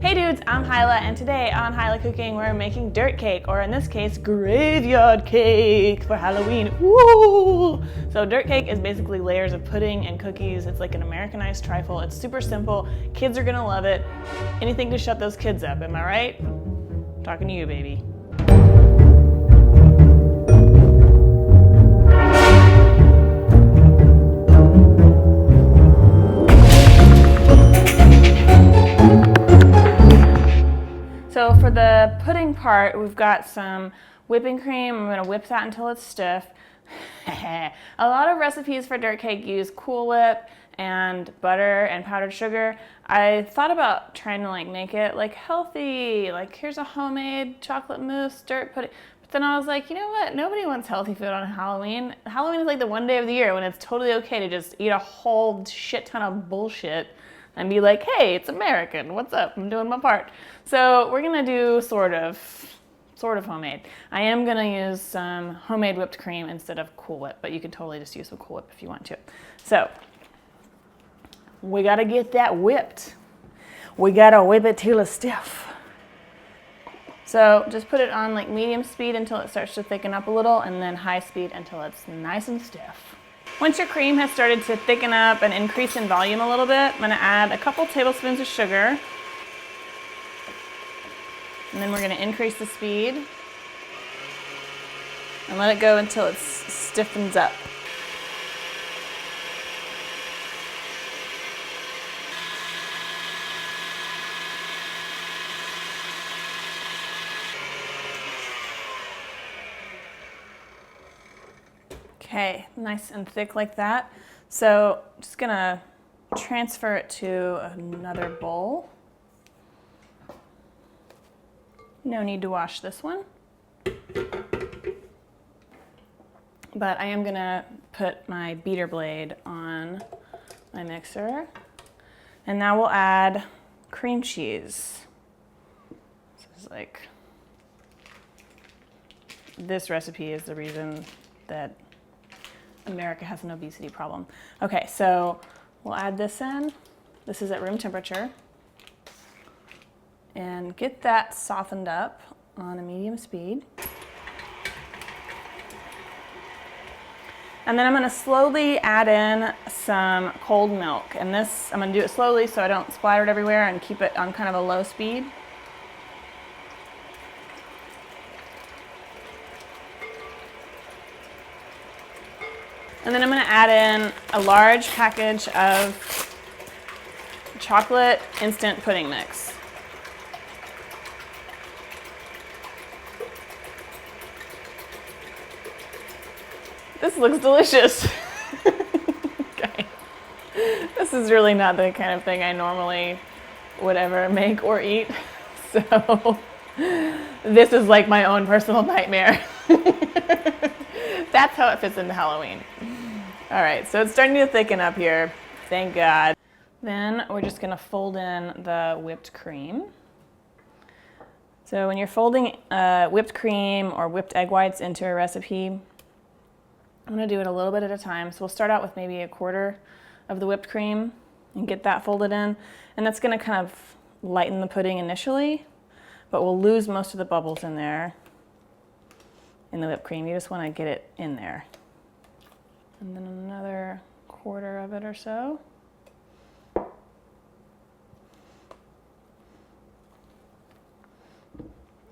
Hey dudes, I'm Hilah, and today on Hilah Cooking we're making dirt cake, or in this case, graveyard cake for Halloween. Woo! So dirt cake is basically layers of pudding and cookies. It's like an Americanized trifle. It's super simple. Kids are gonna love it. Anything to shut those kids up, am I right? Talking to you, baby. So for the pudding part, we've got some whipping cream. I'm gonna whip that until it's stiff. A lot of recipes for dirt cake use Cool Whip and butter and powdered sugar. I thought about trying to make it healthy, here's a homemade chocolate mousse dirt pudding. But then I was like, you know what? Nobody wants healthy food on Halloween. Halloween is like the one day of the year when it's totally okay to just eat a whole shit ton of bullshit and be like, hey, it's American, what's up? I'm doing my part. So we're gonna do sort of homemade. I am gonna use some homemade whipped cream instead of Cool Whip, but you can totally just use some Cool Whip if you want to. So we gotta get that whipped. We gotta whip it till it's stiff. So just put it on medium speed until it starts to thicken up a little, and then high speed until it's nice and stiff. Once your cream has started to thicken up and increase in volume a little bit, I'm going to add a couple tablespoons of sugar. And then we're going to increase the speed and let it go until it stiffens up. Okay, nice and thick like that. So I'm just gonna transfer it to another bowl. No need to wash this one. But I am gonna put my beater blade on my mixer. And now we'll add cream cheese. This recipe is the reason that America has an obesity problem. Okay, so we'll add this in. This is at room temperature. And get that softened up on a medium speed. And then I'm gonna slowly add in some cold milk. And this, I'm gonna do it slowly so I don't splatter it everywhere, and keep it on kind of a low speed. And then I'm going to add in a large package of chocolate instant pudding mix. This looks delicious. Okay. This is really not the kind of thing I normally would ever make or eat. So this is like my own personal nightmare. That's how it fits into Halloween. All right, so it's starting to thicken up here, thank God. Then we're just gonna fold in the whipped cream. So when you're folding whipped cream or whipped egg whites into a recipe, I'm gonna do it a little bit at a time. So we'll start out with maybe a quarter of the whipped cream and get that folded in. And that's gonna kind of lighten the pudding initially, but we'll lose most of the bubbles in there. In the whipped cream, you just wanna get it in there. And then another quarter of it or so.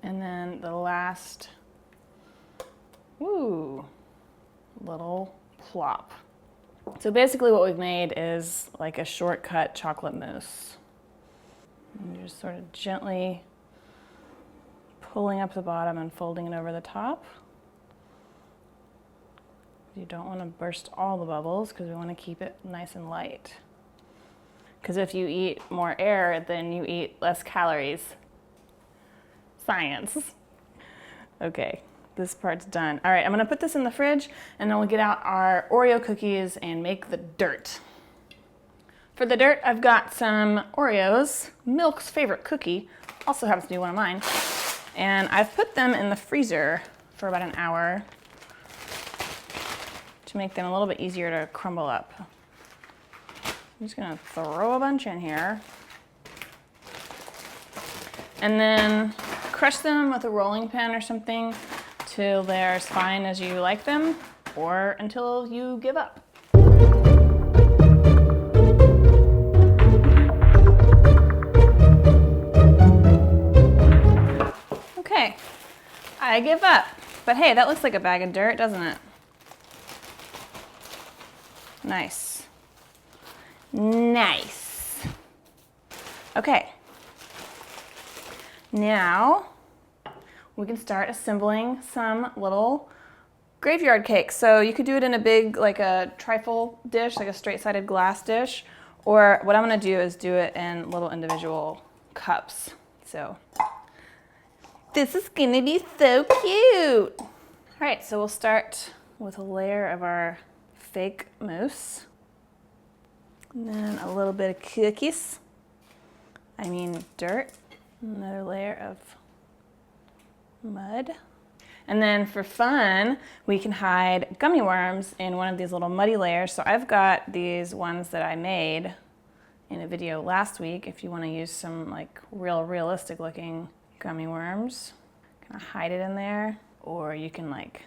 And then the last, little plop. So basically what we've made is like a shortcut chocolate mousse. And you're just sort of gently pulling up the bottom and folding it over the top. You don't want to burst all the bubbles because we want to keep it nice and light. Because if you eat more air, then you eat less calories. Science. Okay, this part's done. All right, I'm gonna put this in the fridge, and then we'll get out our Oreo cookies and make the dirt. For the dirt, I've got some Oreos, Milk's favorite cookie, also happens to be one of mine, and I've put them in the freezer for about an hour to make them a little bit easier to crumble up. I'm just gonna throw a bunch in here. And then crush them with a rolling pin or something till they're as fine as you like them, or until you give up. Okay, I give up. But hey, that looks like a bag of dirt, doesn't it? Nice. Nice. Okay. Now we can start assembling some little graveyard cakes. So you could do it in a big, like a trifle dish, like a straight-sided glass dish, or what I'm gonna do is do it in little individual cups. So this is gonna be so cute. All right, so we'll start with a layer of our fake mousse, and then a little bit of cookies. I mean dirt. Another layer of mud. And then for fun, we can hide gummy worms in one of these little muddy layers. So I've got these ones that I made in a video last week. If you want to use some like realistic looking gummy worms, kind of hide it in there. Or you can like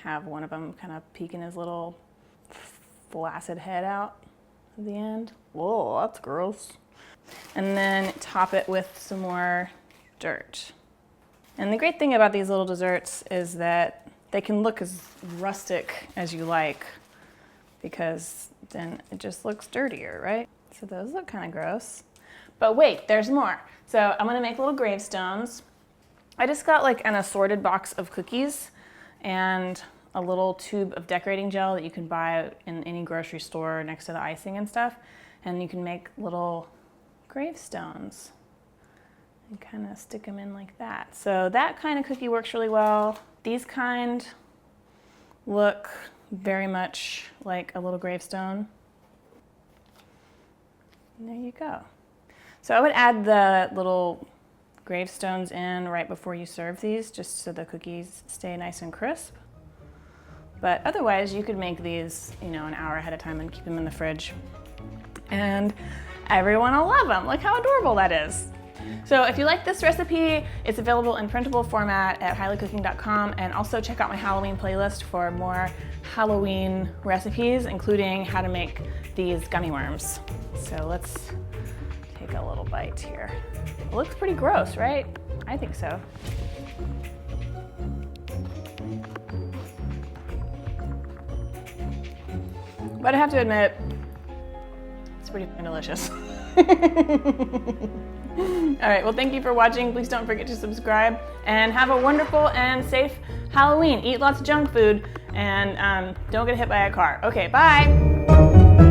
have one of them kind of peeking his little flaccid head out at the end. Whoa, that's gross. And then top it with some more dirt. And the great thing about these little desserts is that they can look as rustic as you like, because then it just looks dirtier, right? So those look kind of gross. But wait, there's more. So I'm gonna make little gravestones. I just got like an assorted box of cookies and a little tube of decorating gel that you can buy in any grocery store next to the icing and stuff. And you can make little gravestones and kind of stick them in like that. So that kind of cookie works really well. These kind look very much like a little gravestone. And there you go. So I would add the little gravestones in right before you serve these, just so the cookies stay nice and crisp. But otherwise you could make these, you know, an hour ahead of time and keep them in the fridge. And everyone will love them. Look how adorable that is. So if you like this recipe, it's available in printable format at hilahlcooking.com, and also check out my Halloween playlist for more Halloween recipes, including how to make these gummy worms. So let's take a little bite here. It looks pretty gross, right? I think so. But I have to admit, it's pretty delicious. All right, well, thank you for watching. Please don't forget to subscribe, and have a wonderful and safe Halloween. Eat lots of junk food, and don't get hit by a car. Okay, bye.